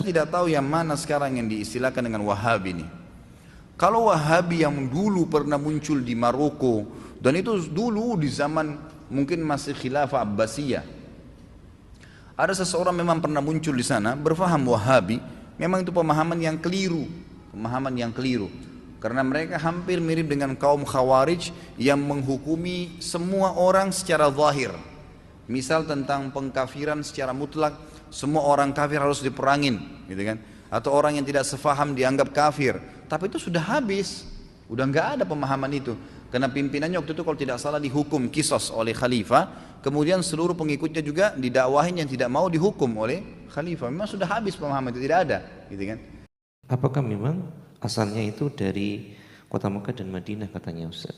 tidak tahu yang mana sekarang yang diistilahkan dengan Wahabi ini. Kalau Wahabi yang dulu pernah muncul di Maroko, dan itu dulu di zaman mungkin masih Khilafah Abbasiyah, ada seseorang memang pernah muncul di sana berfaham Wahabi, memang itu pemahaman yang keliru, karena mereka hampir mirip dengan kaum Khawarij yang menghukumi semua orang secara zahir. Misal tentang pengkafiran secara mutlak, semua orang kafir harus diperangin, gitu kan? Atau orang yang tidak sefaham dianggap kafir. Tapi itu sudah habis, udah nggak ada pemahaman itu. Karena pimpinannya waktu itu kalau tidak salah dihukum kisos oleh khalifah, kemudian seluruh pengikutnya juga didakwahin yang tidak mau dihukum oleh khalifah. Memang sudah habis pemahaman itu, tidak ada, gitu kan? Apakah memang asalnya itu dari kota Mekah dan Madinah katanya Ustaz?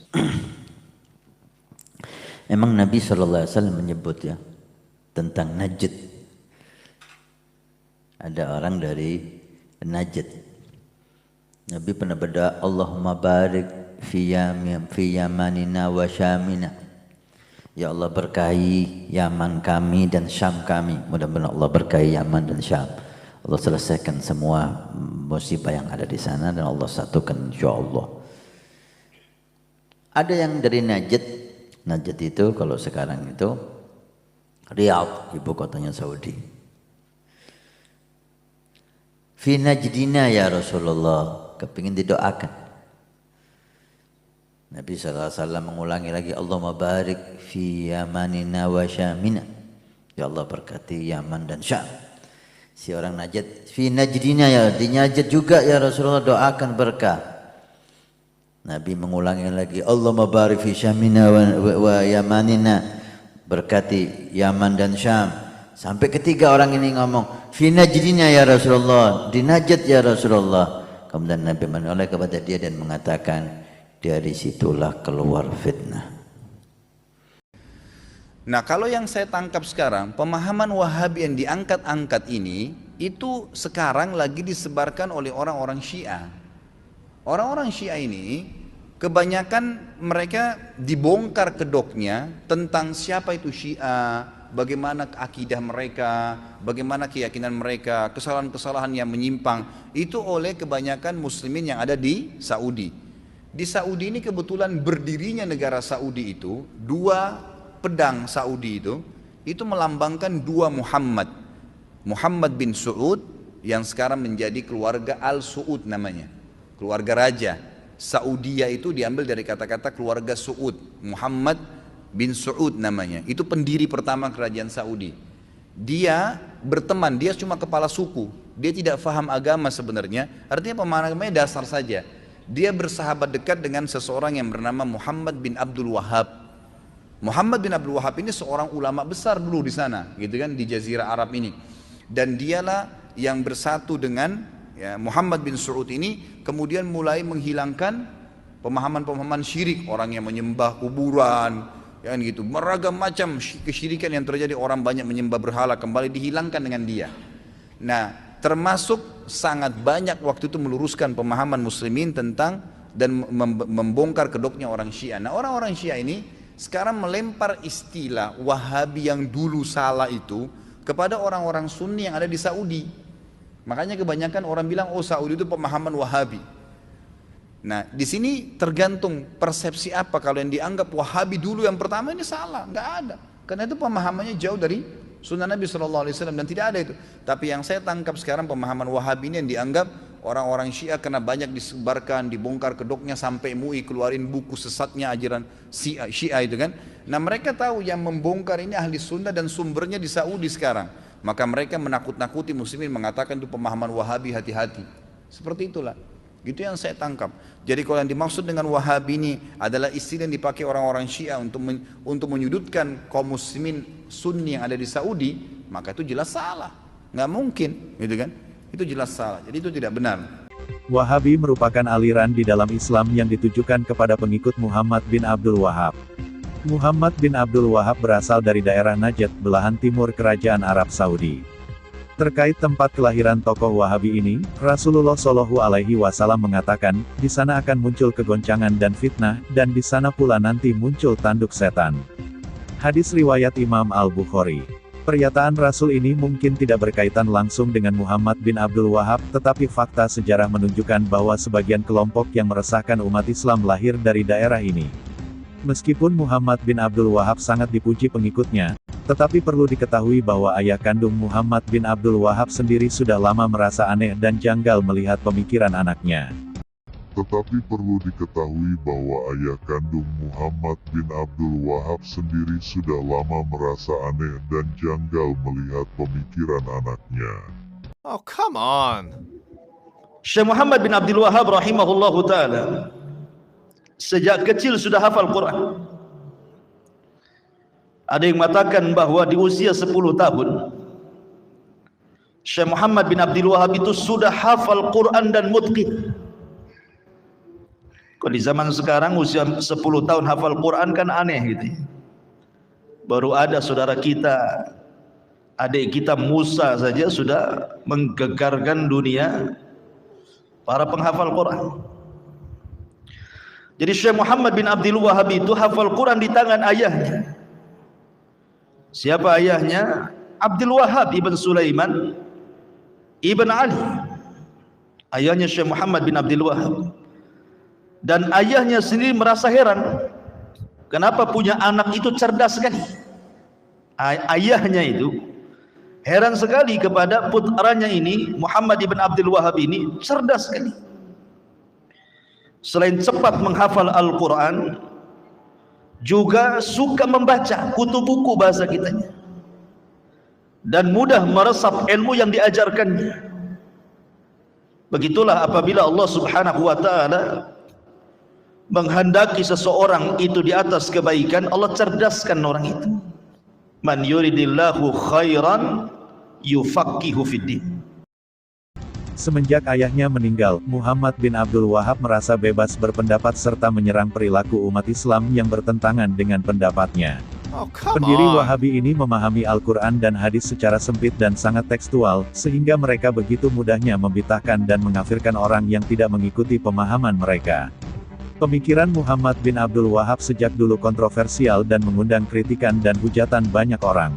Emang Nabi SAW menyebut ya tentang Najd. Ada orang dari Najd. Nabi pernah berdoa, Allahumma barik fi yamanina wa syamina. Ya Allah berkahi Yaman kami dan Syam kami. Mudah-mudahan Allah berkahi Yaman dan Syam. Allah selesaikan semua musibah yang ada di sana dan Allah satukan insyaallah. Ada yang dari Najd. Najd itu kalau sekarang itu Riyadh, ibu kotanya Saudi. Fi najdina ya Rasulullah, kepingin didoakan. Nabi SAW mengulangi lagi, Allahumma barik fi yamanina wa syamina. Ya Allah berkati Yaman dan Syam. Si orang Najd, fi najdina ya, di Najd juga ya Rasulullah doakan berkah. Nabi mengulangi lagi, Allahumma barik fi syamina wa yamanina, berkati Yaman dan Syam. Sampai ketiga orang ini ngomong, fi najdina ya Rasulullah, di Najd ya Rasulullah. Kemudian Nabi menoleh kepada dia dan mengatakan, dari situlah keluar fitnah. Nah, kalau yang saya tangkap sekarang, pemahaman Wahabi yang diangkat-angkat ini, itu sekarang lagi disebarkan oleh orang-orang Syiah. Orang-orang Syiah ini, kebanyakan mereka dibongkar kedoknya tentang siapa itu Syiah, bagaimana akidah mereka, bagaimana keyakinan mereka, kesalahan-kesalahan yang menyimpang, itu oleh kebanyakan muslimin yang ada di Saudi. Di Saudi ini kebetulan berdirinya negara Saudi itu, dua pedang Saudi itu melambangkan dua Muhammad. Muhammad bin Saud yang sekarang menjadi keluarga Al Saud namanya, keluarga raja. Saudia itu diambil dari kata-kata keluarga Saud. Muhammad bin Saud namanya, itu pendiri pertama kerajaan Saudi. Dia berteman, dia cuma kepala suku, dia tidak faham agama sebenarnya, artinya pemahamannya dasar saja. Dia bersahabat dekat dengan seseorang yang bernama Muhammad bin Abdul Wahhab. Muhammad bin Abdul Wahhab ini seorang ulama besar dulu di sana, gitu kan, di Jazirah Arab ini. Dan dialah yang bersatu dengan ya, Muhammad bin Saud ini, kemudian mulai menghilangkan pemahaman-pemahaman syirik, orang yang menyembah kuburan, ya gitu, beragam macam kesyirikan yang terjadi, orang banyak menyembah berhala, kembali dihilangkan dengan dia. Nah, termasuk sangat banyak waktu itu meluruskan pemahaman muslimin tentang dan membongkar kedoknya orang Syiah. Nah, orang-orang Syiah ini sekarang melempar istilah Wahabi yang dulu salah itu kepada orang-orang Sunni yang ada di Saudi. Makanya kebanyakan orang bilang, oh Saudi itu pemahaman Wahabi. Nah, di sini tergantung persepsi apa. Kalau yang dianggap Wahabi dulu yang pertama ini salah, nggak ada. Karena itu pemahamannya jauh dari Sunnah Nabi SAW dan tidak ada itu. Tapi yang saya tangkap sekarang pemahaman Wahabi ini yang dianggap orang-orang Syiah karena banyak disebarkan, dibongkar kedoknya sampai MUI keluarin buku sesatnya ajaran Syiah itu kan. Nah, mereka tahu yang membongkar ini ahli Sunnah dan sumbernya di Saudi sekarang. Maka mereka menakut-nakuti muslimin, mengatakan itu pemahaman Wahabi, hati-hati. Seperti itulah. Gitu yang saya tangkap. Jadi kalau yang dimaksud dengan Wahabi ini adalah istilah yang dipakai orang-orang Syiah untuk menyudutkan kaum muslimin Sunni yang ada di Saudi, maka itu jelas salah. Nggak mungkin, gitu kan? Itu jelas salah. Jadi itu tidak benar. Wahabi merupakan aliran di dalam Islam yang ditujukan kepada pengikut Muhammad bin Abdul Wahhab. Muhammad bin Abdul Wahhab berasal dari daerah Najd, belahan timur Kerajaan Arab Saudi. Terkait tempat kelahiran tokoh Wahabi ini, Rasulullah Shallallahu Alaihi Wasallam mengatakan, di sana akan muncul kegoncangan dan fitnah, dan di sana pula nanti muncul tanduk setan. Hadis riwayat Imam Al-Bukhari. Pernyataan Rasul ini mungkin tidak berkaitan langsung dengan Muhammad bin Abdul Wahab, tetapi fakta sejarah menunjukkan bahwa sebagian kelompok yang meresahkan umat Islam lahir dari daerah ini. Meskipun Muhammad bin Abdul Wahab sangat dipuji pengikutnya, tetapi perlu diketahui bahwa ayah kandung Muhammad bin Abdul Wahab sendiri sudah lama merasa aneh dan janggal melihat pemikiran anaknya. Tetapi perlu diketahui bahwa ayah kandung Muhammad bin Abdul Wahab sendiri sudah lama merasa aneh dan janggal melihat pemikiran anaknya. Oh, come on. Syekh Muhammad bin Abdul Wahab rahimahullahu ta'ala sejak kecil sudah hafal Quran. Ada yang mengatakan bahwa di usia 10 tahun Syekh Muhammad bin Abdul Wahab itu sudah hafal Quran dan mutqin. Kalau di zaman sekarang usia 10 tahun hafal Quran kan aneh gitu. Baru ada saudara kita, adik kita Musa saja sudah menggegarkan dunia para penghafal Quran. Jadi Syekh Muhammad bin Abdul Wahab itu hafal Quran di tangan ayahnya. Siapa ayahnya? Abdul Wahab ibn Sulaiman ibn Ali. Ayahnya Syekh Muhammad bin Abdul Wahab. Dan ayahnya sendiri merasa heran, kenapa punya anak itu cerdas sekali. Ayahnya itu heran sekali kepada putranya ini, Muhammad ibn Abdul Wahab ini cerdas sekali. Selain cepat menghafal Al-Quran, juga suka membaca kutu buku bahasa kitanya, dan mudah meresap ilmu yang diajarkannya. Begitulah apabila Allah subhanahu wa ta'ala menghendaki seseorang itu di atas kebaikan, Allah cerdaskan orang itu. Man yuridillahu khairan yufaqihu fiddin. Semenjak ayahnya meninggal, Muhammad bin Abdul Wahab merasa bebas berpendapat serta menyerang perilaku umat Islam yang bertentangan dengan pendapatnya. Oh, come Pendiri on. Wahabi ini memahami Al-Quran dan hadis secara sempit dan sangat tekstual, sehingga mereka begitu mudahnya membid'ahkan dan mengkafirkan orang yang tidak mengikuti pemahaman mereka. Pemikiran Muhammad bin Abdul Wahab sejak dulu kontroversial dan mengundang kritikan dan hujatan banyak orang.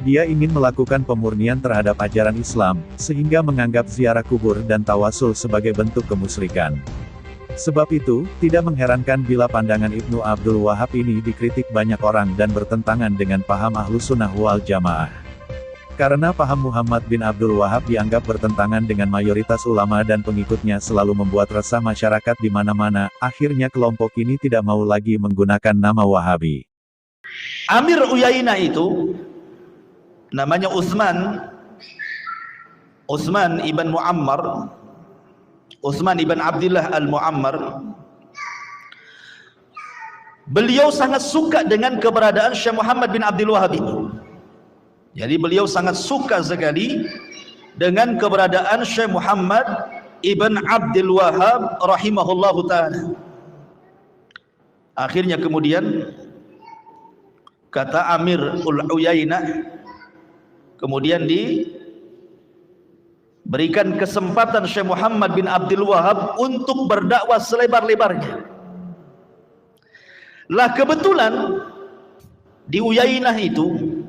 Dia ingin melakukan pemurnian terhadap ajaran Islam, sehingga menganggap ziarah kubur dan tawasul sebagai bentuk kemusyrikan. Sebab itu, tidak mengherankan bila pandangan Ibnu Abdul Wahab ini dikritik banyak orang dan bertentangan dengan paham Ahlussunnah wal Jamaah. Karena paham Muhammad bin Abdul Wahab dianggap bertentangan dengan mayoritas ulama dan pengikutnya selalu membuat resah masyarakat di mana-mana, akhirnya kelompok ini tidak mau lagi menggunakan nama Wahabi. Amir Uyainah itu namanya Utsman ibn Muammar, Utsman ibn Abdullah al-Muammar. Beliau sangat suka dengan keberadaan Syekh Muhammad bin Abdul Wahab ini. Jadi beliau sangat suka sekali dengan keberadaan Syekh Muhammad ibn Abdul Wahab rahimahullahu ta'ala. Akhirnya kemudian kata Amir Uyainah, kemudian diberikan kesempatan Syekh Muhammad bin Abdul Wahab untuk berdakwah selebar-lebarnya. Lah kebetulan di Uyainah itu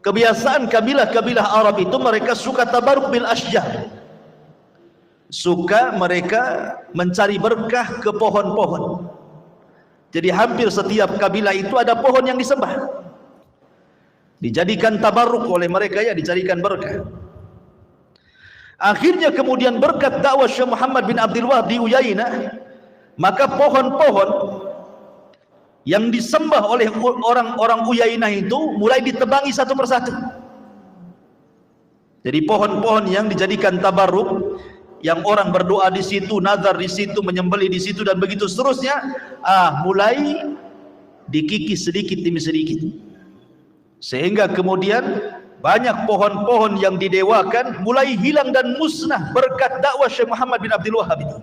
kebiasaan kabilah-kabilah Arab itu mereka suka tabaruk bil asjar. Suka mereka mencari berkah ke pohon-pohon. Jadi hampir setiap kabilah itu ada pohon yang disembah. Dijadikan tabaruk oleh mereka, ya, dicarikan berkah. Akhirnya kemudian berkat dakwah Syekh Muhammad bin Abdul Wahab di Uyainah, maka pohon-pohon yang disembah oleh orang-orang Uyainah itu mulai ditebangi satu persatu. Jadi pohon-pohon yang dijadikan tabarruk, yang orang berdoa di situ, nazar di situ, menyembelih di situ, dan begitu seterusnya, mulai dikikis sedikit demi sedikit, sehingga kemudian banyak pohon-pohon yang didewakan mulai hilang dan musnah berkat dakwah Syekh Muhammad bin Abdul Wahab itu.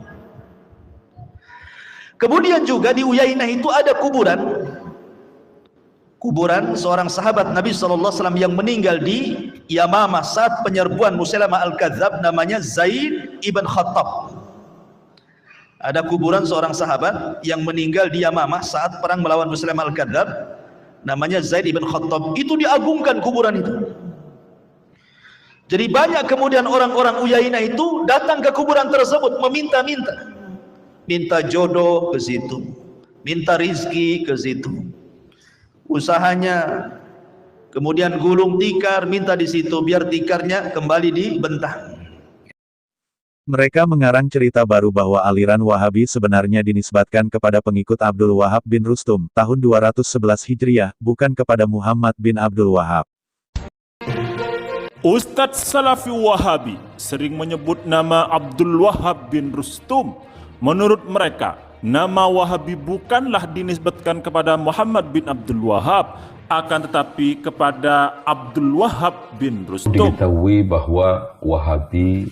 Kemudian juga di Uyainah itu ada kuburan seorang sahabat Nabi SAW yang meninggal di Yamamah saat penyerbuan Musailamah Al-Kadzab, namanya Zaid ibn Khattab. Ada kuburan seorang sahabat yang meninggal di Yamamah saat perang melawan Musailamah Al-Kadzab, namanya Zaid ibn Khattab, itu diagungkan kuburan itu. Jadi banyak kemudian orang-orang Uyainah itu datang ke kuburan tersebut meminta-minta, minta jodoh ke situ, minta rizki ke situ, usahanya kemudian gulung tikar, minta di situ biar tikarnya kembali dibentang. Mereka mengarang cerita baru bahwa aliran Wahabi sebenarnya dinisbatkan kepada pengikut Abdul Wahab bin Rustum, tahun 211 Hijriah, bukan kepada Muhammad bin Abdul Wahab. Ustadz Salafi Wahabi sering menyebut nama Abdul Wahab bin Rustum. Menurut mereka, nama Wahabi bukanlah dinisbatkan kepada Muhammad bin Abdul Wahab, akan tetapi kepada Abdul Wahab bin Rustum. Diketahui bahwa Wahabi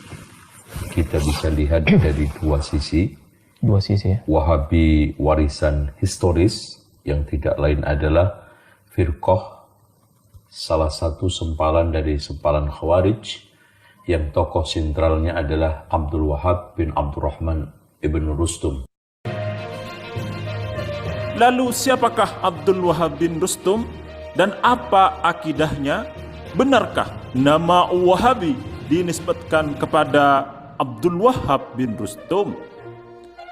kita bisa lihat dari dua sisi. Dua sisi ya. Wahabi warisan historis yang tidak lain adalah firqah, salah satu sempalan dari sempalan Khawarij, yang tokoh sentralnya adalah Abdul Wahab bin Abdurrahman ibn Rustum. Lalu siapakah Abdul Wahab bin Rustum dan apa akidahnya? Benarkah nama Wahabi dinisbatkan kepada Abdul Wahab bin Rustum?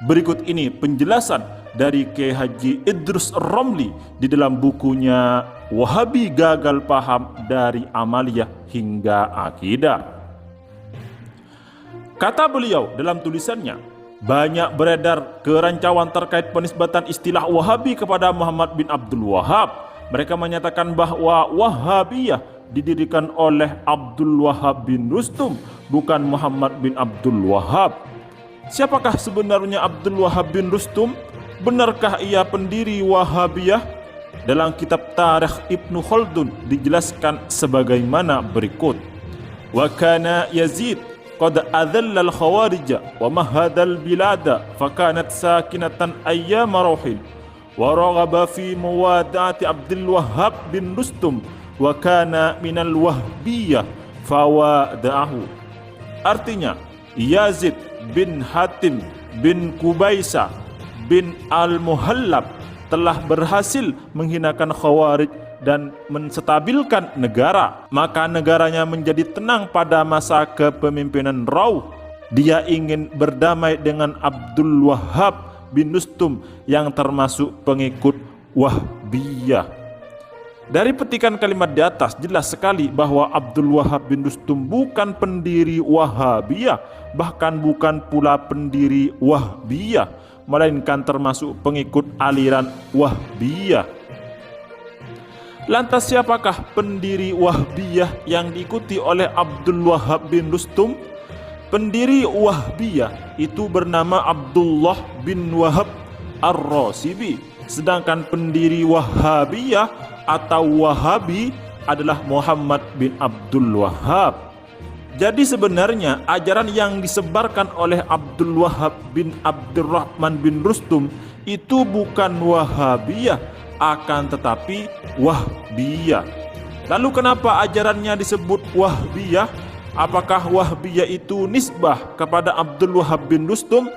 Berikut ini penjelasan dari Kiai Haji Idrus Romli di dalam bukunya Wahabi Gagal Paham dari Amaliyah hingga Akidah. Kata beliau dalam tulisannya, banyak beredar kerancauan terkait penisbatan istilah Wahabi kepada Muhammad bin Abdul Wahab. Mereka menyatakan bahwa Wahabiyah didirikan oleh Abdul Wahab bin Rustum, bukan Muhammad bin Abdul Wahab. Siapakah sebenarnya Abdul Wahab bin Rustum? Benarkah ia pendiri Wahabiyah? Dalam kitab Tarikh Ibnu Khaldun dijelaskan sebagaimana berikut. Wa kana Yazid qad adhalla al-khawarij wa mahada al-bilada fa kanat sakinatan ayyam rauhil wa raghaba fi muwada'ati Abdul Wahab bin Rustum wa kana minal wahbiyah fawada'ahu. Artinya, Yazid bin Hatim bin Kubaisah bin Al-Muhallab telah berhasil menghinakan Khawarij dan menstabilkan negara. Maka negaranya menjadi tenang pada masa kepemimpinan Rauh. Dia ingin berdamai dengan Abdul Wahab bin Rustum yang termasuk pengikut Wahbiyah. Dari petikan kalimat di atas jelas sekali bahwa Abdul Wahab bin Rustum bukan pendiri Wahabiyah, bahkan bukan pula pendiri Wahbiyah, melainkan termasuk pengikut aliran Wahbiyah. Lantas siapakah pendiri Wahbiyah yang diikuti oleh Abdul Wahab bin Rustum? Pendiri Wahbiyah itu bernama Abdullah bin Wahab Ar-Rasibi, sedangkan pendiri Wahabiyah atau Wahabi adalah Muhammad bin Abdul Wahab. Jadi sebenarnya ajaran yang disebarkan oleh Abdul Wahab bin Abdurrahman bin Rustum itu bukan Wahabiyah, akan tetapi Wahbiyah. Lalu kenapa ajarannya disebut Wahbiyah? Apakah Wahbiyah itu nisbah kepada Abdul Wahab bin Rustum?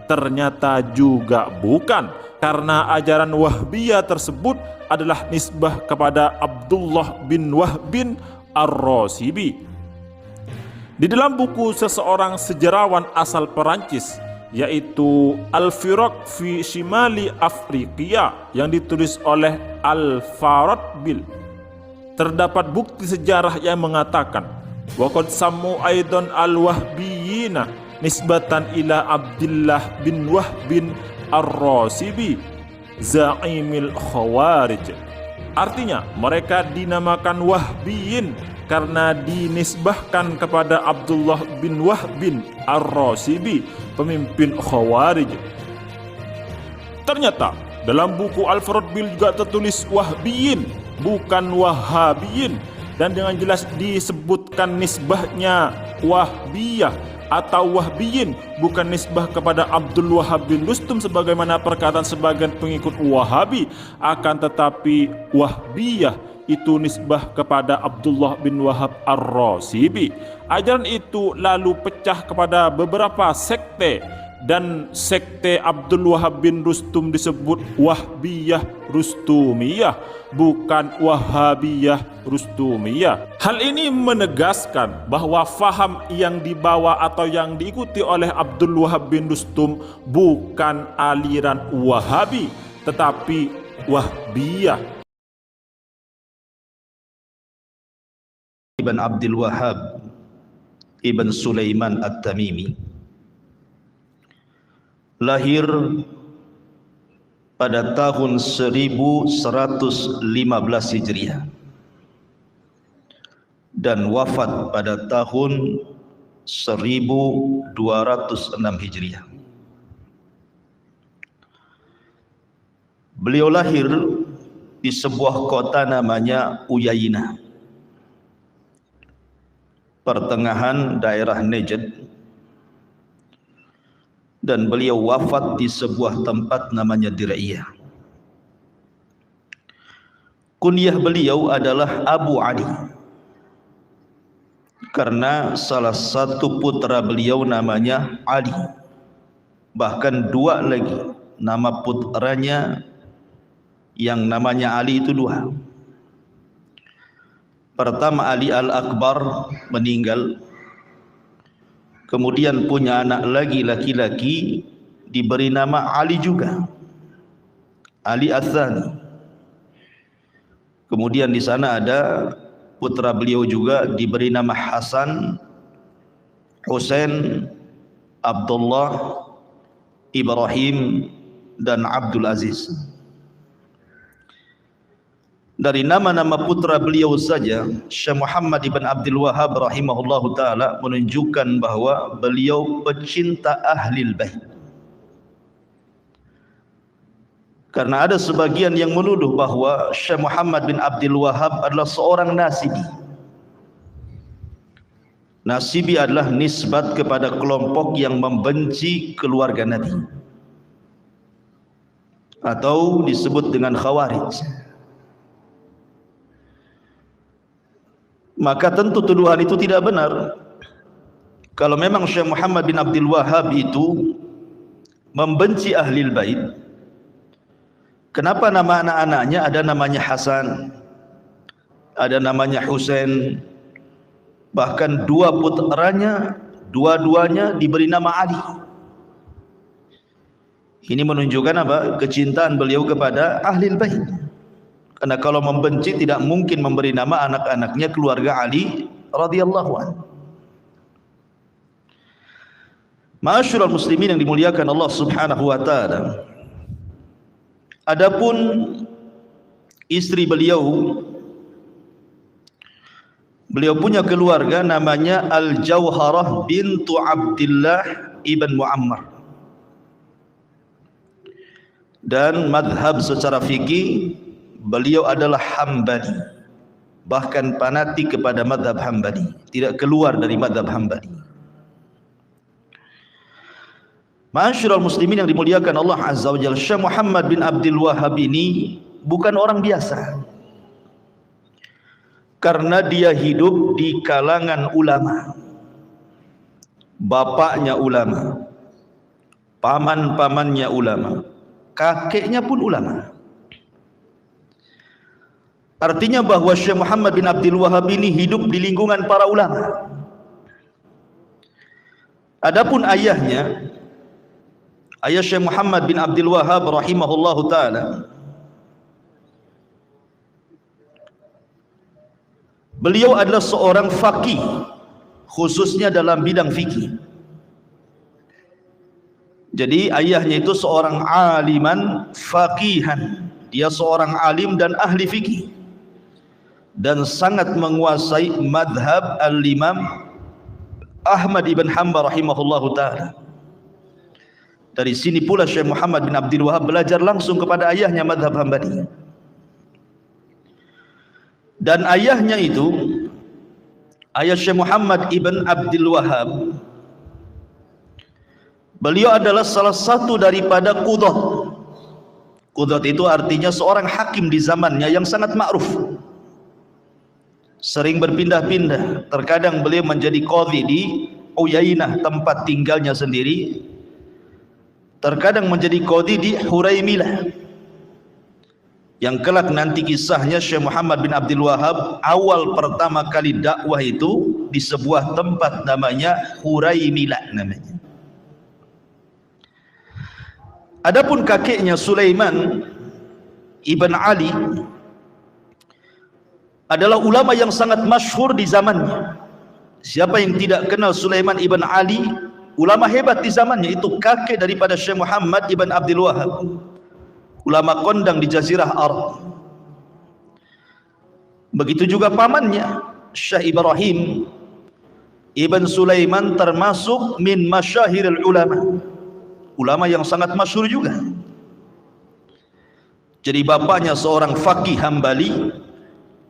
Ternyata juga bukan, karena ajaran Wahbiyah tersebut adalah nisbah kepada Abdullah bin Wahb bin Ar-Rasibi. Di dalam buku seseorang sejarawan asal Perancis, yaitu Al-Firaq fi Shimali Afriqiya, yang ditulis oleh Al-Faradbil, terdapat bukti sejarah yang mengatakan waqad sammu aidan al-wahbiyina nisbatan ila Abdullah bin Wahb bin Ar-Rasibi za'imil khawarij. Artinya mereka dinamakan Wahbiyin karena dinisbahkan kepada Abdullah bin Wahb bin Ar-Rasibi, pemimpin Khawarij. Ternyata dalam buku Al-Faradbil juga tertulis Wahbiyin, bukan Wahabiyin, dan dengan jelas disebutkan nisbahnya Wahbiyah atau Wahbiyin, bukan nisbah kepada Abdul Wahab bin Rustum sebagaimana perkataan sebagian pengikut Wahabi, akan tetapi Wahbiyah itu nisbah kepada Abdullah bin Wahab Ar-Rasibi. Ajaran itu lalu pecah kepada beberapa sekte dan sekte Abdul Wahab bin Rustum disebut Wahbiyah Rustumiyah, bukan Wahabiyah Rustumiyah. Hal ini menegaskan bahwa faham yang dibawa atau yang diikuti oleh Abdul Wahab bin Rustum bukan aliran Wahabi, tetapi Wahbiyah. Ibn Abdul Wahab Ibn Sulaiman At-Tamimi lahir pada tahun 1115 Hijriah dan wafat pada tahun 1206 Hijriah. Beliau lahir di sebuah kota namanya Uyainah, pertengahan daerah Najd, dan beliau wafat di sebuah tempat namanya Dir'iyah. Kunyah beliau adalah Abu Ali, karena salah satu putra beliau namanya Ali, bahkan dua lagi nama putranya yang namanya Ali itu dua. Pertama Ali Al-Akbar meninggal, kemudian punya anak lagi laki-laki diberi nama Ali juga, Ali Ats-Tsani. Kemudian di sana ada putra beliau juga diberi nama Hasan, Husain, Abdullah, Ibrahim, dan Abdul Aziz. Dari nama-nama putra beliau saja, Syekh Muhammad ibn Abdul Wahab rahimahullahu ta'ala menunjukkan bahwa beliau pecinta Ahlil Bait. Karena ada sebagian yang menuduh bahwa Syekh Muhammad bin Abdul Wahab adalah seorang Nasibi. Nasibi adalah nisbat kepada kelompok yang membenci keluarga Nabi, atau disebut dengan Khawarij. Maka tentu tuduhan itu tidak benar. Kalau memang Syekh Muhammad bin Abdul Wahab itu membenci Ahlil Bait, kenapa nama anak-anaknya ada namanya Hasan, ada namanya Husain, bahkan dua putranya dua-duanya diberi nama Ali? Ini menunjukkan apa? Kecintaan beliau kepada Ahlil Bait. Karena kalau membenci tidak mungkin memberi nama anak-anaknya keluarga Ali radhiyallahu anhu. Ma'asyiral muslimin yang dimuliakan Allah Subhanahu wa taala. Adapun istri beliau punya keluarga namanya Al-Jauharah bintu Abdullah ibn Muammar. Dan madhab secara fikih beliau adalah Hambali, bahkan fanatik kepada madhab Hambali, tidak keluar dari madhab Hambali. Ma'asyiral muslimin yang dimuliakan Allah Azza wa Jalla, Syekh Muhammad bin Abdul Wahab ini bukan orang biasa, karena dia hidup di kalangan ulama. Bapaknya ulama, paman-pamannya ulama, kakeknya pun ulama. Artinya bahwa Syekh Muhammad bin Abdul Wahab ini hidup di lingkungan para ulama. Adapun ayahnya, ayah Syekh Muhammad bin Abdul Wahab rahimahullahu ta'ala, beliau adalah seorang faqih, khususnya dalam bidang fikih. Jadi ayahnya itu seorang aliman faqihan, dia seorang alim dan ahli fikih, dan sangat menguasai madhab al-Imam Ahmad ibn Hanbal rahimahullahu ta'ala. Dari sini pula Syekh Muhammad bin Abdul Wahab belajar langsung kepada ayahnya madhab Hanbali. Dan ayahnya itu, ayah Syekh Muhammad ibn Abdul Wahab, beliau adalah salah satu daripada qudat. Qudat itu artinya seorang hakim di zamannya yang sangat ma'ruf, sering berpindah-pindah. Terkadang beliau menjadi qadhi di Uyainah, tempat tinggalnya sendiri, terkadang menjadi qadhi di Huraimilah, yang kelak nanti kisahnya Syekh Muhammad bin Abdul Wahab awal pertama kali dakwah itu di sebuah tempat namanya Huraimilah namanya. Adapun kakeknya Sulaiman Ibn Ali adalah ulama yang sangat masyhur di zamannya. Siapa yang tidak kenal Sulaiman Ibn Ali, ulama hebat di zamannya, itu kakek daripada Syekh Muhammad Ibn Abdul Wahab, ulama kondang di Jazirah Arab. Begitu juga pamannya Syekh Ibrahim Ibn Sulaiman, termasuk min masyahiril ulama, ulama yang sangat masyhur juga. Jadi bapaknya seorang faqih Hambali,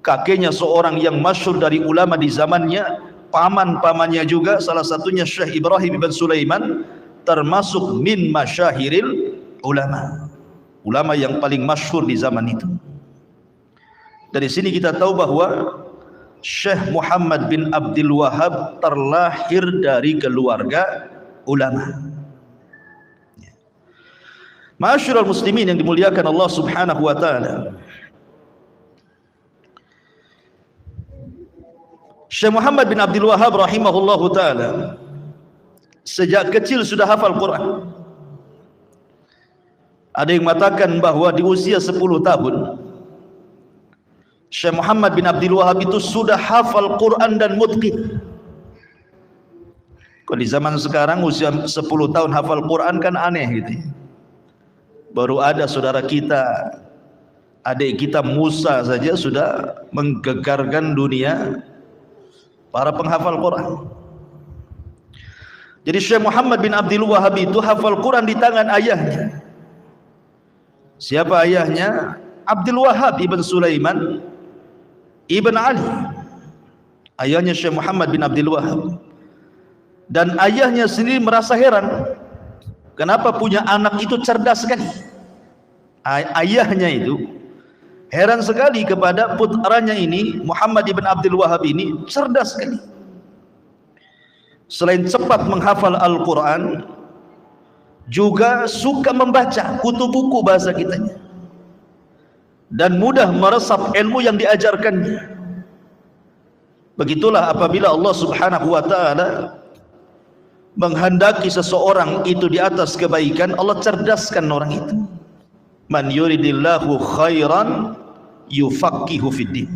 kakeknya seorang yang masyhur dari ulama di zamannya, paman-pamannya juga salah satunya Syekh Ibrahim Ibn Sulaiman, termasuk min masyahiril ulama, ulama yang paling masyhur di zaman itu. Dari sini kita tahu bahwa Syekh Muhammad bin Abdul Wahab terlahir dari keluarga ulama. Ma'asyiral muslimin yang dimuliakan Allah Subhanahu wa taala, Syekh Muhammad bin Abdul Wahab rahimahullahu taala sejak kecil sudah hafal Quran. Ada yang mengatakan bahwa di usia 10 tahun Syekh Muhammad bin Abdul Wahab itu sudah hafal Quran dan mutqin. Kalau di zaman sekarang usia 10 tahun hafal Quran kan aneh gitu. Baru ada saudara kita, adik kita Musa saja sudah menggegarkan dunia para penghafal Quran. Jadi Syekh Muhammad bin Abdul Wahab itu hafal Quran di tangan ayahnya. Siapa ayahnya? Abdul Wahab Ibn Sulaiman Ibn Ali, ayahnya Syekh Muhammad bin Abdul Wahab. Dan ayahnya sendiri merasa heran, kenapa punya anak itu cerdas sekali. Ayahnya itu heran sekali kepada putranya ini, Muhammad ibn Abdul Wahab ini cerdas sekali. Selain cepat menghafal Al-Quran, juga suka membaca kutu buku bahasa kitanya, dan mudah meresap ilmu yang diajarkannya. Begitulah apabila Allah Subhanahu wa taala menghendaki seseorang itu di atas kebaikan, Allah cerdaskan orang itu. Man yuridillahu khairan yufaqihu fiddin.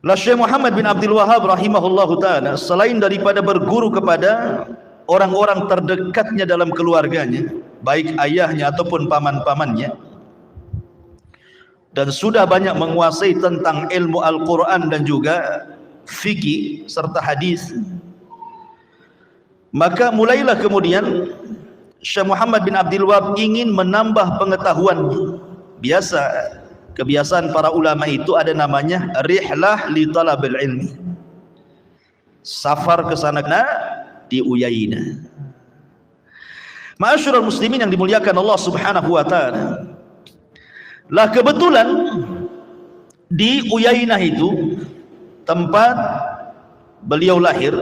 Syekh Muhammad bin Abdul Wahab rahimahullahu taala selain daripada berguru kepada orang-orang terdekatnya dalam keluarganya, baik ayahnya ataupun paman-pamannya, dan sudah banyak menguasai tentang ilmu Al-Quran dan juga fikih serta hadis, maka mulailah kemudian Syekh Muhammad bin Abdul Wahab ingin menambah pengetahuannya. Kebiasaan para ulama itu ada namanya rihlah li talabil ilmi, safar ke sana di Uyainah. Ma'asyiral muslimin yang dimuliakan Allah Subhanahu wa taala, lah kebetulan di Uyainah itu tempat beliau lahir,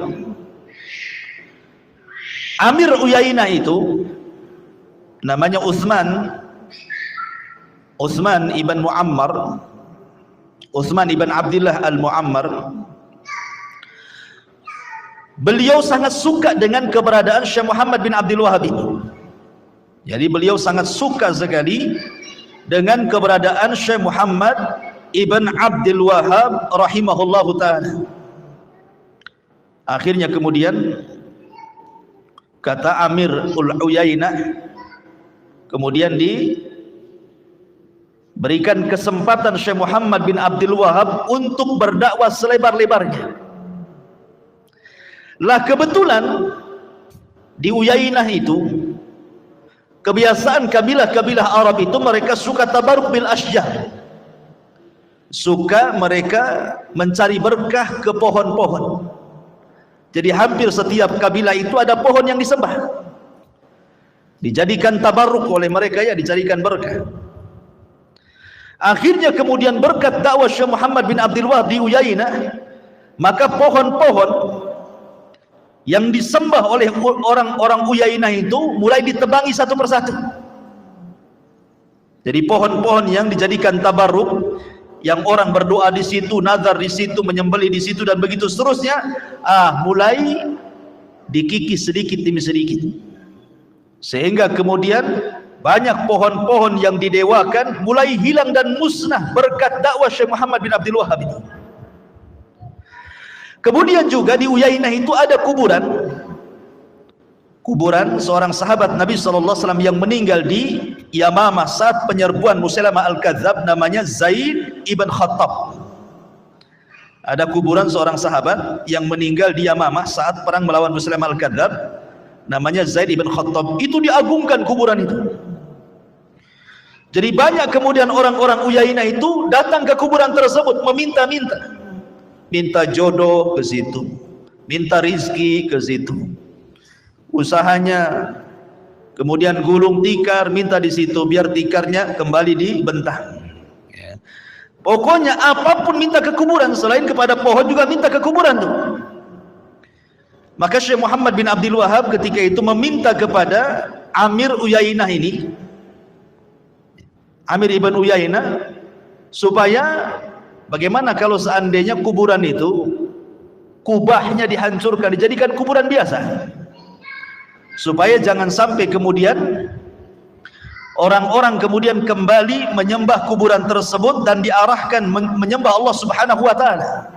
Amir Uyainah itu namanya Utsman ibn Muammar, Utsman ibn Abdullah al-Muammar. Beliau sangat suka dengan keberadaan Syekh Muhammad bin Abdul Wahab ini. Jadi beliau sangat suka sekali dengan keberadaan Syekh Muhammad ibn Abdul Wahab rahimahullahu ta'ala. Akhirnya kemudian kata Amir Uyainah, kemudian diberikan kesempatan Syekh Muhammad bin Abdul Wahab untuk berdakwah selebar-lebarnya. Lah kebetulan di Uyainah itu kebiasaan kabilah-kabilah Arab itu mereka suka tabarruk bil asjar, suka mereka mencari berkah ke pohon-pohon. Jadi hampir setiap kabilah itu ada pohon yang disembah, dijadikan tabarruk oleh mereka, ya dicarikan berkah. Akhirnya kemudian berkat dakwah Syekh Muhammad bin Abdul Wahab di Uyainah, maka pohon-pohon yang disembah oleh orang-orang Uyainah itu mulai ditebangi satu persatu. Jadi pohon-pohon yang dijadikan tabarruk, yang orang berdoa di situ, nazar di situ, menyembelih di situ dan begitu seterusnya, mulai dikikis sedikit demi sedikit. Sehingga kemudian banyak pohon-pohon yang didewakan mulai hilang dan musnah berkat dakwah Syekh Muhammad bin Abdul Wahhab itu. Kemudian juga di Uyainah itu ada kuburan seorang sahabat Nabi SAW yang meninggal di Yamamah saat penyerbuan Musailamah Al-Kadzab, namanya Zaid ibn Khattab. Ada kuburan seorang sahabat yang meninggal di Yamamah saat perang melawan Musailamah Al-Kadzab, namanya Zaid ibn Khattab. Itu diagungkan kuburan itu. Jadi banyak kemudian orang-orang Uyainah itu datang ke kuburan tersebut meminta-minta, minta jodoh ke situ, minta rizki ke situ, usahanya kemudian gulung tikar, minta di situ biar tikarnya kembali dibentang. Pokoknya apapun minta ke kuburan, selain kepada pohon juga minta ke kuburan tuh. Maka Syekh Muhammad bin Abdul Wahhab ketika itu meminta kepada Amir Uyainah ini, Amir ibn Uyainah, supaya bagaimana kalau seandainya kuburan itu kubahnya dihancurkan, dijadikan kuburan biasa, supaya jangan sampai kemudian orang-orang kemudian kembali menyembah kuburan tersebut dan diarahkan menyembah Allah Subhanahu wa taala.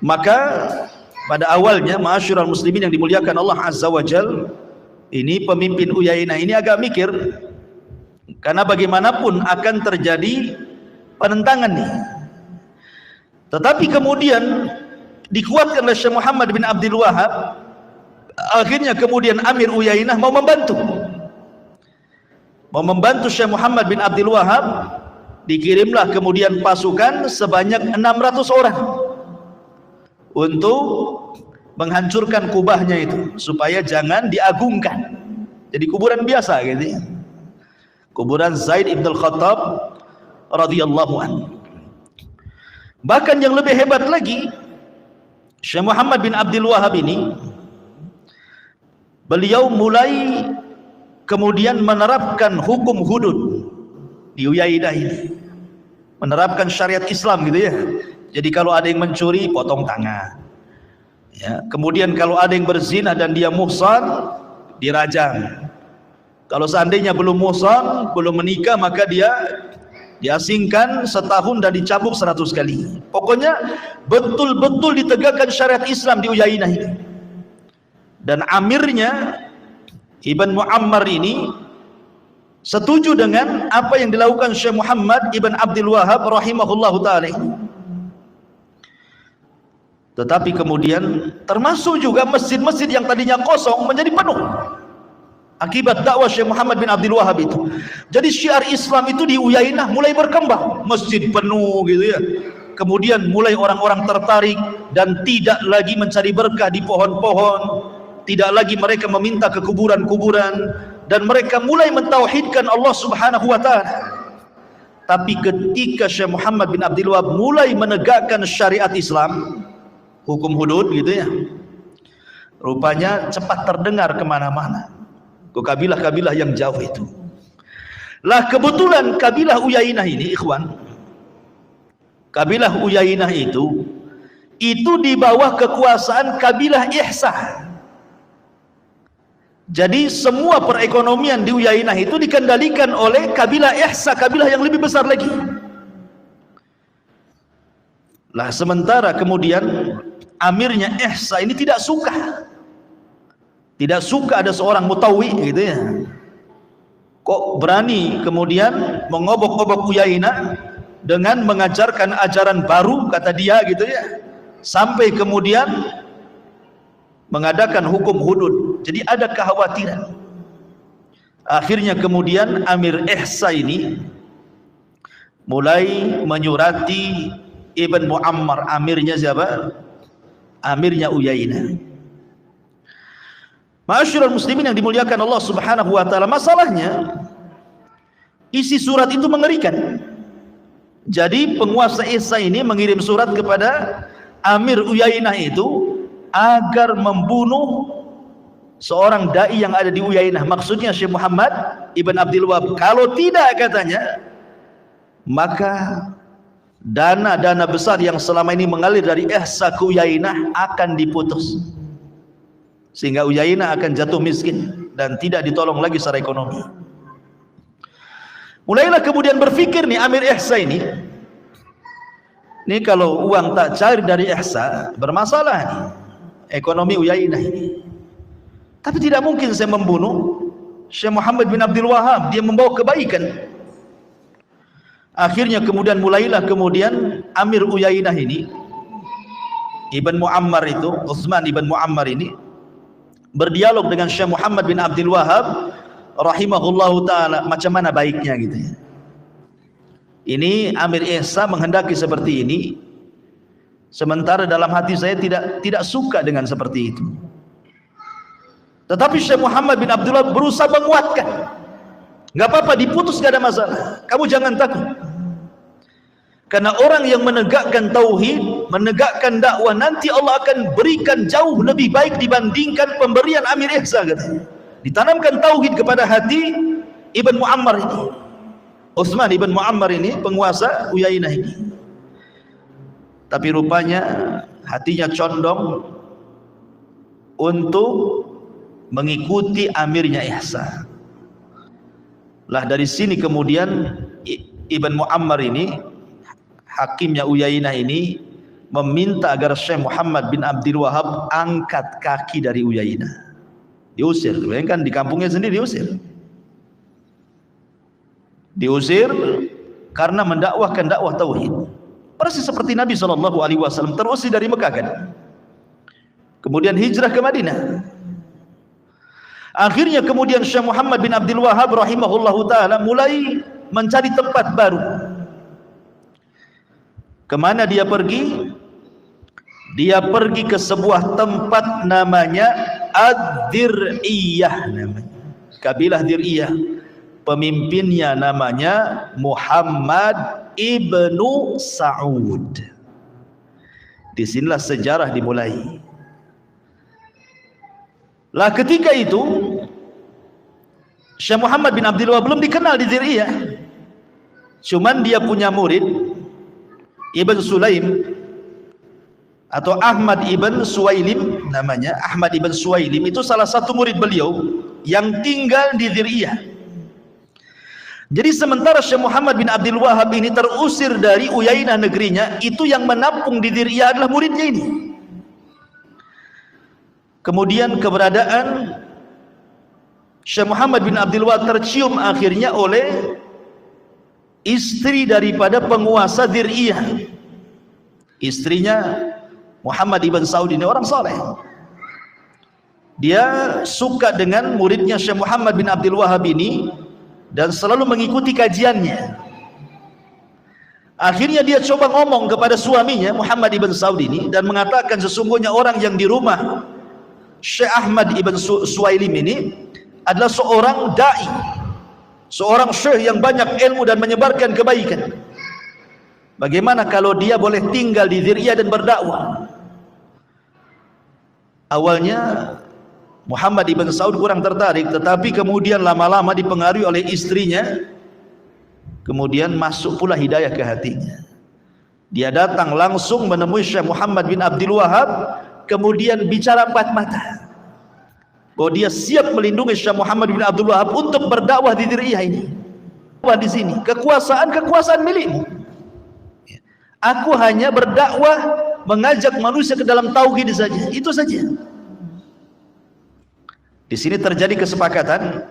Maka pada awalnya, ma'asyiral muslimin yang dimuliakan Allah Azza wa Jal, ini pemimpin Uyainah ini agak mikir, karena bagaimanapun akan terjadi penentangan nih. Tetapi kemudian dikuatkan oleh Syekh Muhammad bin Abdul Wahhab. Akhirnya kemudian Amir Uyainah mau membantu Syekh Muhammad bin Abdul Wahhab. Dikirimlah kemudian pasukan sebanyak 600 orang untuk menghancurkan kubahnya itu, supaya jangan diagungkan jadi kuburan biasa gitu ya. Kuburan Zaid ibn Khattab radhiyallahu anhu. Bahkan yang lebih hebat lagi, Syekh Muhammad bin Abdul Wahhab ini, beliau mulai kemudian menerapkan hukum hudud di Uyainah ini, menerapkan syariat Islam gitu ya. Jadi kalau ada yang mencuri, potong tangan ya. Kemudian kalau ada yang berzina dan dia muhsan, dirajam. Kalau seandainya belum muhsan, belum menikah, maka dia diasingkan setahun dan dicambuk 100 kali. Pokoknya betul-betul ditegakkan syariat Islam di Uyainah ini. Dan amirnya Ibn Muammar ini setuju dengan apa yang dilakukan Syekh Muhammad ibn Abdul Wahhab rahimahullahu ta'ala. Tetapi kemudian termasuk juga masjid-masjid yang tadinya kosong menjadi penuh akibat dakwah Syekh Muhammad bin Abdul Wahhab itu. Jadi syiar Islam itu di Uyainah mulai berkembang, masjid penuh gitu ya. Kemudian mulai orang-orang tertarik dan tidak lagi mencari berkah di pohon-pohon, tidak lagi mereka meminta ke kuburan-kuburan, dan mereka mulai mentauhidkan Allah Subhanahu wa taala. Tapi ketika Syekh Muhammad bin Abdul Wahhab mulai menegakkan syariat Islam, hukum hudud gitu ya, rupanya cepat terdengar kemana-mana ke kabilah-kabilah yang jauh itu. Lah kebetulan kabilah Uyainah ini, ikhwan, kabilah Uyainah itu di bawah kekuasaan kabilah Ihsa. Jadi semua perekonomian di Uyainah itu dikendalikan oleh kabilah Ihsa, kabilah yang lebih besar lagi. Lah sementara kemudian amirnya Ihsa ini tidak suka ada seorang mutawwi gitu ya. Kok berani kemudian mengobok-obok Uyainah dengan mengajarkan ajaran baru, kata dia gitu ya, sampai kemudian mengadakan hukum hudud. Jadi ada kekhawatiran. Akhirnya kemudian Amir Ihsa ini mulai menyurati Ibn Muammar, amirnya siapa? Amirnya Uyainah. Ma'asyiral muslimin yang dimuliakan Allah Subhanahu wa taala, masalahnya isi surat itu mengerikan. Jadi penguasa Ihsa ini mengirim surat kepada Amir Uyainah itu agar membunuh seorang dai yang ada di Uyainah, maksudnya Syekh Muhammad Ibn Abdul Wahab. Kalau tidak, katanya, maka dana-dana besar yang selama ini mengalir dari Ihsa ke Uyainah akan diputus, sehingga Uyainah akan jatuh miskin dan tidak ditolong lagi secara ekonomi. Mulailah kemudian berpikir nih Amir Ihsa ini kalau uang tak cari dari Ihsa, bermasalah nih ekonomi Uyainah ini. Tapi tidak mungkin saya membunuh Syekh Muhammad bin Abdul Wahab, dia membawa kebaikan. Akhirnya kemudian mulailah kemudian Amir Uyainah ini, Ibn Muammar itu, Utsman Ibn Muammar ini berdialog dengan Syekh Muhammad bin Abdul Wahab rahimahullahu taala, macam mana baiknya gitu ya. Ini Amir Ihsa menghendaki seperti ini, sementara dalam hati saya tidak suka dengan seperti itu. Tetapi Syekh Muhammad bin Abdul Wahab berusaha menguatkan, nggak apa-apa, diputus, nggak ada masalah, kamu jangan takut. Karena orang yang menegakkan tauhid, menegakkan dakwah, nanti Allah akan berikan jauh lebih baik dibandingkan pemberian Amir Ihsa, katanya. Ditanamkan tauhid kepada hati Ibn Muammar ini, Utsman Ibn Muammar ini, penguasa Uyainah ini. Tapi rupanya hatinya condong untuk mengikuti amirnya Ihsa. Lah dari sini kemudian Ibn Muammar ini, hakimnya Uyainah ini, meminta agar Syekh Muhammad bin Abdul Wahab angkat kaki dari Uyainah. Diusir, kan di kampungnya sendiri diusir karena mendakwahkan dakwah tauhid. Persis seperti Nabi SAW terusir dari Mekah kan, kemudian hijrah ke Madinah. Akhirnya kemudian Syekh Muhammad bin Abdul Wahab rahimahullahu taala mulai mencari tempat baru. Kemana dia pergi? Dia pergi ke sebuah tempat namanya Ad-Dir'iyah, namanya kabilah Dir'iyah. Pemimpinnya namanya Muhammad ibnu Sa'ud. Disinilah sejarah dimulai. Lah ketika itu Syekh Muhammad bin Abdul Wahab belum dikenal di Dir'iyah. Cuman dia punya murid Ibn Sulaim atau Ahmad Ibn Suwailim namanya. Ahmad Ibn Suwailim itu salah satu murid beliau yang tinggal di Dir'iyah. Jadi sementara Syekh Muhammad bin Abdul Wahab ini terusir dari Uyainah negerinya, itu yang menampung di Dir'iyah adalah muridnya ini. Kemudian keberadaan Syekh Muhammad bin Abdul Wahab tercium akhirnya oleh istri daripada penguasa Dir'iyah. Istrinya Muhammad ibn Saud ini orang soleh. Dia suka dengan muridnya Syekh Muhammad bin Abdul Wahab ini dan selalu mengikuti kajiannya. Akhirnya dia coba ngomong kepada suaminya Muhammad ibn Saud ini dan mengatakan sesungguhnya orang yang di rumah Syekh Ahmad ibn Suwailim ini adalah seorang da'i, seorang syekh yang banyak ilmu dan menyebarkan kebaikan. Bagaimana kalau dia boleh tinggal di Dir'iyah dan berdakwah? Awalnya Muhammad ibn Saud kurang tertarik, tetapi kemudian lama-lama dipengaruhi oleh istrinya, kemudian masuk pula hidayah ke hatinya. Dia datang langsung menemui Syekh Muhammad bin Abdul Wahab, kemudian bicara empat mata bahwa dia siap melindungi Syekh Muhammad bin Abdul Wahab untuk berdakwah di Dir'iyah ini. Di sini kekuasaan milikmu. Aku hanya berdakwah, mengajak manusia ke dalam tauhid saja, itu saja. Di sini terjadi kesepakatan,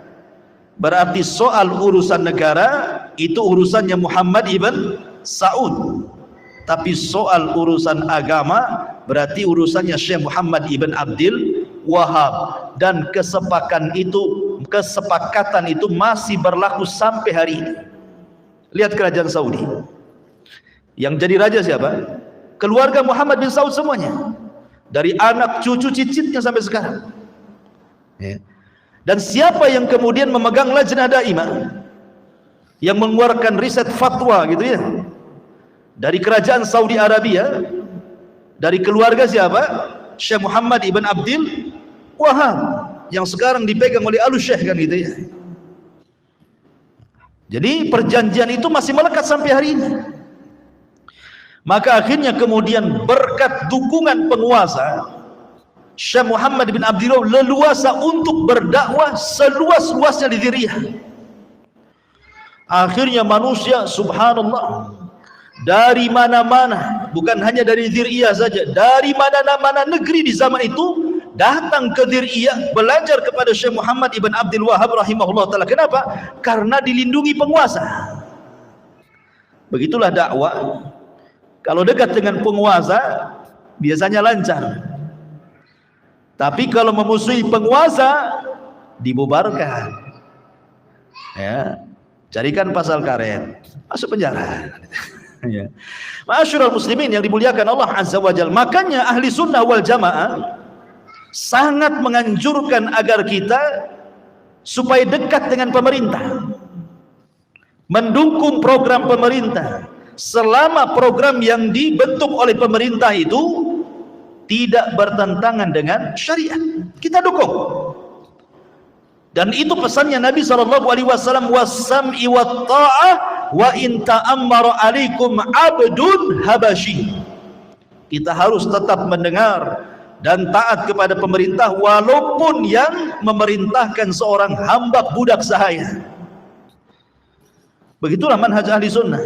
berarti soal urusan negara itu urusannya Muhammad ibn Saud, tapi soal urusan agama berarti urusannya Syekh Muhammad ibn Abdul Wahab. Dan kesepakatan itu masih berlaku sampai hari ini. Lihat kerajaan Saudi, yang jadi raja siapa? Keluarga Muhammad bin Saud semuanya, dari anak, cucu, cicitnya sampai sekarang. Dan siapa yang kemudian memegang lajnah daimah yang mengeluarkan riset fatwa gitu ya, dari kerajaan Saudi Arabia, dari keluarga siapa? Syekh Muhammad ibn Abdul Wahab yang sekarang dipegang oleh Al-Syekh kan gitu ya. Jadi perjanjian itu masih melekat sampai hari ini. Maka akhirnya kemudian berkat dukungan penguasa, Syekh Muhammad bin Abdul Wahab leluasa untuk berdakwah seluas-luasnya di Diriyah. Akhirnya manusia subhanallah dari mana-mana, bukan hanya dari Diriyah saja, dari mana-mana negeri di zaman itu datang ke Diriyah belajar kepada Syekh Muhammad ibn Abdul Wahab rahimahullah ta'ala. Kenapa? Karena dilindungi penguasa. Begitulah dakwah. Kalau dekat dengan penguasa biasanya lancar, tapi kalau memusuhi penguasa dibubarkan ya, carikan pasal karet, masuk penjara. Ya. Ma'asyiral muslimin yang dimuliakan Allah azza wa jalla. Makanya ahli sunnah wal jamaah sangat menganjurkan agar kita supaya dekat dengan pemerintah, mendukung program pemerintah selama program yang dibentuk oleh pemerintah itu tidak bertentangan dengan syariat, kita dukung. Dan itu pesannya Nabi SAW, was-sam'i wat-ta'ah wa in ta'ammara alaikum abdun habasyi. Kita harus tetap mendengar dan taat kepada pemerintah walaupun yang memerintahkan seorang hamba budak sahaya. Begitulah manhaj ahli sunnah.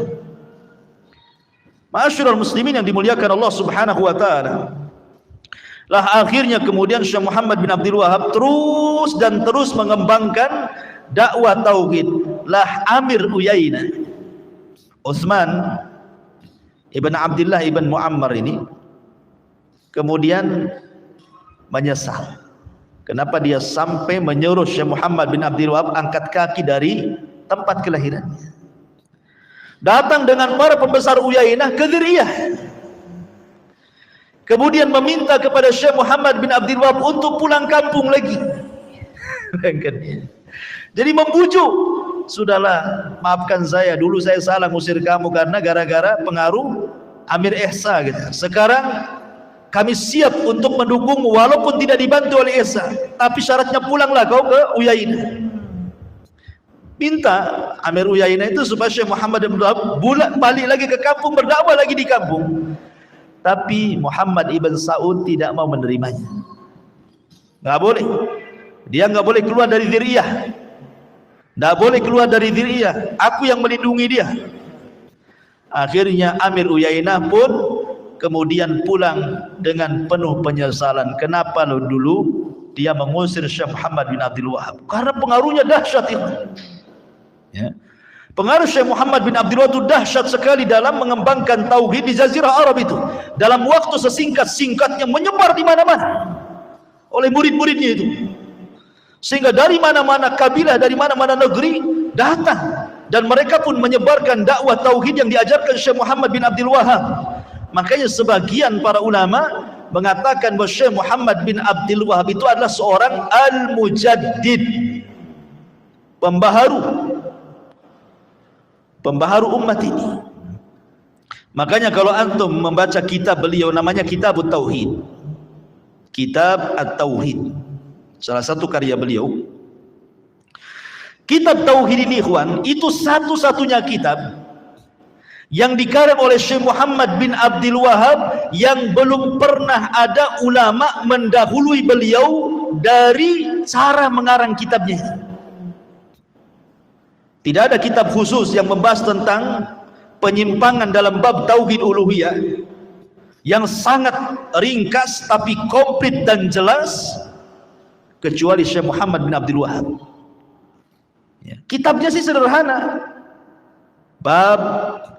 Ma'asyiral muslimin yang dimuliakan Allah subhanahu wa ta'ala. Lah akhirnya kemudian Syekh Muhammad bin Abdul Wahab terus dan terus mengembangkan dakwah tauhid. Lah Amir Uyainah Utsman ibn Abdullah ibn Muammar ini kemudian menyesal. Kenapa dia sampai menyuruh Syekh Muhammad bin Abdul Wahab angkat kaki dari tempat kelahirannya, datang dengan para pembesar Uyainah ke Diriyah, kemudian meminta kepada Syekh Muhammad bin Abdul Wahab untuk pulang kampung lagi. Jadi membujuk, sudahlah maafkan saya, dulu saya salah ngusir kamu karena gara-gara pengaruh Amir Ihsa gitu. Sekarang kami siap untuk mendukung walaupun tidak dibantu oleh Ihsa, tapi syaratnya pulanglah kau ke Uyainah. Minta Amir Uyainah itu supaya Syekh Muhammad bin Abdul Wahab balik lagi ke kampung, berdakwah lagi di kampung. Tapi Muhammad ibn Saud tidak mau menerimanya. Nggak boleh. Dia nggak boleh keluar dari Diriyah. Nggak boleh keluar dari Diriyah. Aku yang melindungi dia. Akhirnya Amir Uyainah pun kemudian pulang dengan penuh penyesalan. Kenapa dulu dia mengusir Syekh Muhammad bin Abdul Wahab? Karena pengaruhnya dahsyat itu. Ya. Pengaruh Syekh Muhammad bin Abdul Wahab itu dahsyat sekali dalam mengembangkan tauhid di Jazirah Arab itu. Dalam waktu sesingkat-singkatnya menyebar di mana-mana oleh murid-muridnya itu. Sehingga dari mana-mana kabilah, dari mana-mana negeri datang dan mereka pun menyebarkan dakwah tauhid yang diajarkan Syekh Muhammad bin Abdul Wahab. Makanya sebagian para ulama mengatakan bahwa Syekh Muhammad bin Abdul Wahab itu adalah seorang al-mujaddid, pembaharu umat ini. Makanya kalau antum membaca kitab beliau namanya Kitabut Tauhid, Kitab At-Tauhid, salah satu karya beliau. Kitab Tauhid ini ikhwan, itu satu-satunya kitab yang dikarang oleh Syekh Muhammad bin Abdul Wahab yang belum pernah ada ulama mendahului beliau dari cara mengarang kitabnya. Tidak ada kitab khusus yang membahas tentang penyimpangan dalam bab tauhid uluhiyah yang sangat ringkas tapi komplit dan jelas kecuali Syekh Muhammad bin Abdul Wahab. Ya, kitabnya sih sederhana, bab,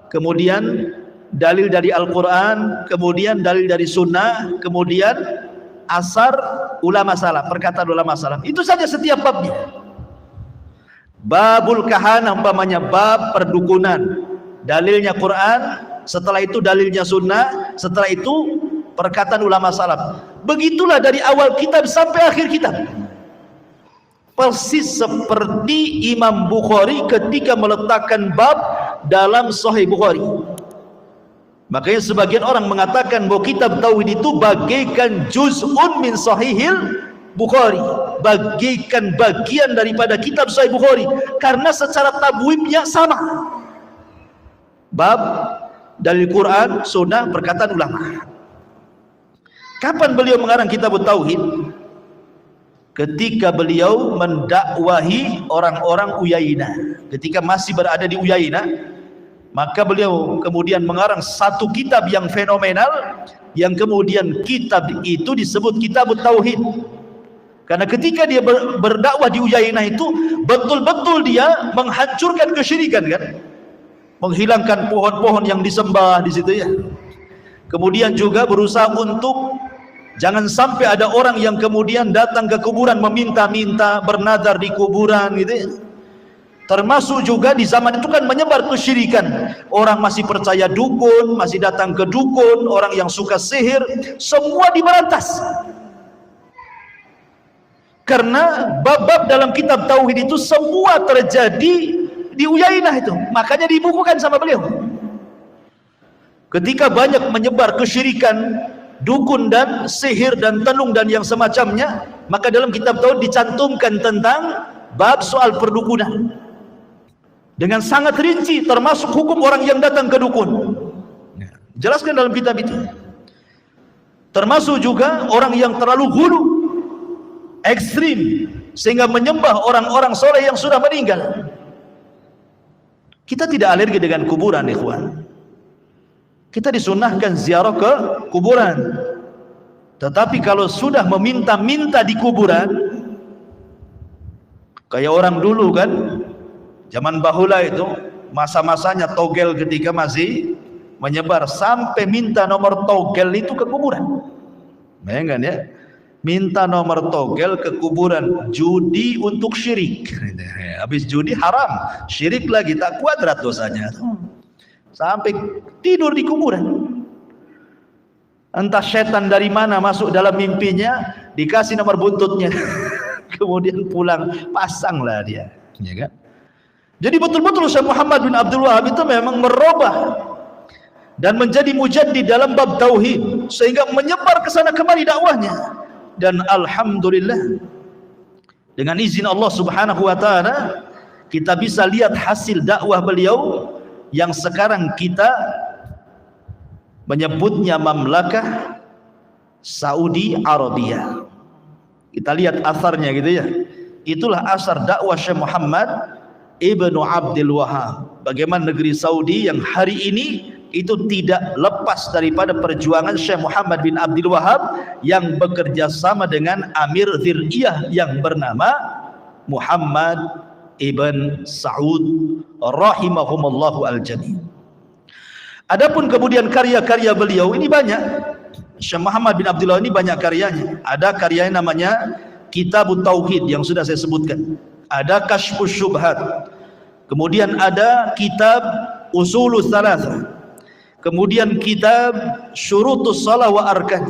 kemudian dalil dari Al-Quran, kemudian dalil dari Sunnah, kemudian asar ulama salaf, perkataan ulama salaf. Itu saja setiap babnya. Babul kahanah umpamanya bab perdukunan, dalilnya Quran, setelah itu dalilnya Sunnah, setelah itu perkataan ulama salaf. Begitulah dari awal kitab sampai akhir kitab. Persis seperti Imam Bukhari ketika meletakkan bab dalam Sahih Bukhari. Makanya sebagian orang mengatakan bahwa kitab tauhid itu bagaikan juz'un min sahihil Bukhari, bagaikan bagian daripada kitab Sahih Bukhari, karena secara tabwibnya sama. Bab dari Quran, Sunnah, perkataan ulama. Kapan beliau mengarang kitab tauhid? Ketika beliau mendakwahi orang-orang Uyainah. Ketika masih berada di Uyainah, maka beliau kemudian mengarang satu kitab yang fenomenal, yang kemudian kitab itu disebut kitab tauhid. Karena ketika dia berdakwah di Uyainah itu betul-betul dia menghancurkan kesyirikan, kan? Menghilangkan pohon-pohon yang disembah di situ ya. Kemudian juga berusaha untuk jangan sampai ada orang yang kemudian datang ke kuburan meminta-minta, bernadar di kuburan gitu ya. Termasuk juga di zaman itu kan menyebar kesyirikan. Orang masih percaya dukun, masih datang ke dukun, orang yang suka sihir, semua diberantas. Karena bab-bab dalam kitab tauhid itu semua terjadi di Uyainah itu, makanya dibukukan sama beliau. Ketika banyak menyebar kesyirikan, dukun dan sihir dan tenung dan yang semacamnya, maka dalam kitab tauhid dicantumkan tentang bab soal perdukunan dengan sangat rinci, termasuk hukum orang yang datang ke dukun. Jelaskan dalam kitab itu. Termasuk juga orang yang terlalu hulu, ekstrim, sehingga menyembah orang-orang soleh yang sudah meninggal. Kita tidak alergi dengan kuburan, ikhwan. Kita disunahkan ziarah ke kuburan. Tetapi kalau sudah meminta-minta di kuburan, kayak orang dulu kan, zaman bahula itu, masa-masanya togel ketika masih menyebar, sampai minta nomor togel itu ke kuburan. Bayangkan ya, minta nomor togel ke kuburan, judi untuk syirik. Habis judi haram, syirik lagi, tak kuadrat dosanya. Sampai tidur di kuburan. Entah setan dari mana masuk dalam mimpinya, dikasih nomor buntutnya. Kemudian pulang, pasanglah dia. Ya kan? Jadi betul-betul Syekh Muhammad bin Abdul Wahab itu memang merubah dan menjadi mujaddid dalam bab tauhid, sehingga menyebar ke sana kemari dakwahnya. Dan alhamdulillah, dengan izin Allah Subhanahu wa taala, kita bisa lihat hasil dakwah beliau yang sekarang kita menyebutnya Mamlakah Saudi Arabia. Kita lihat asarnya gitu ya. Itulah asar dakwah Syekh Muhammad Ibnu Abdul Wahab. Bagaimana negeri Saudi yang hari ini itu tidak lepas daripada perjuangan Syekh Muhammad bin Abdul Wahab yang bekerja sama dengan Amir Dzir'iyah yang bernama Muhammad ibn Saud rahimahumallahu al-jami'. Adapun kemudian karya-karya beliau ini banyak. Syekh Muhammad bin Abdul Wahab ini banyak karyanya. Ada karyanya namanya Kitabut Tauhid yang sudah saya sebutkan. Ada Kasyfus Syubhat. Kemudian ada kitab Usulus Tsalatsah. Kemudian kitab Syurutus Shalah wa Arkani.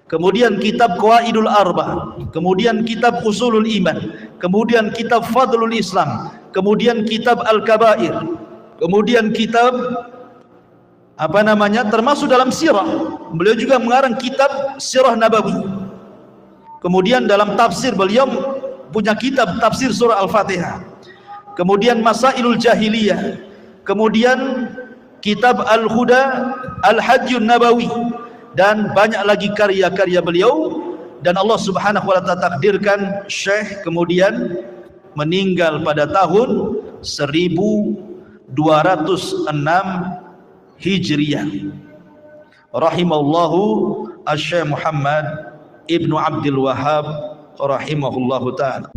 Kemudian kitab Qawaidul Arba. Kemudian kitab Usulul Iman. Kemudian kitab Fadlul Islam. Kemudian kitab Al-Kabair. Kemudian kitab termasuk dalam sirah. Beliau juga mengarang kitab Sirah Nabawi. Kemudian dalam tafsir beliau punya kitab tafsir surah Al-Fatihah. Kemudian Masailul Jahiliyah. Kemudian kitab Al-Huda Al-Hajjun Nabawi, dan banyak lagi karya-karya beliau. Dan Allah Subhanahu wa taala takdirkan Syekh kemudian meninggal pada tahun 1206 Hijriyah. Rahimallahu Asy-Syaikh Muhammad Ibnu Abdul Wahab rahimahullahu taala.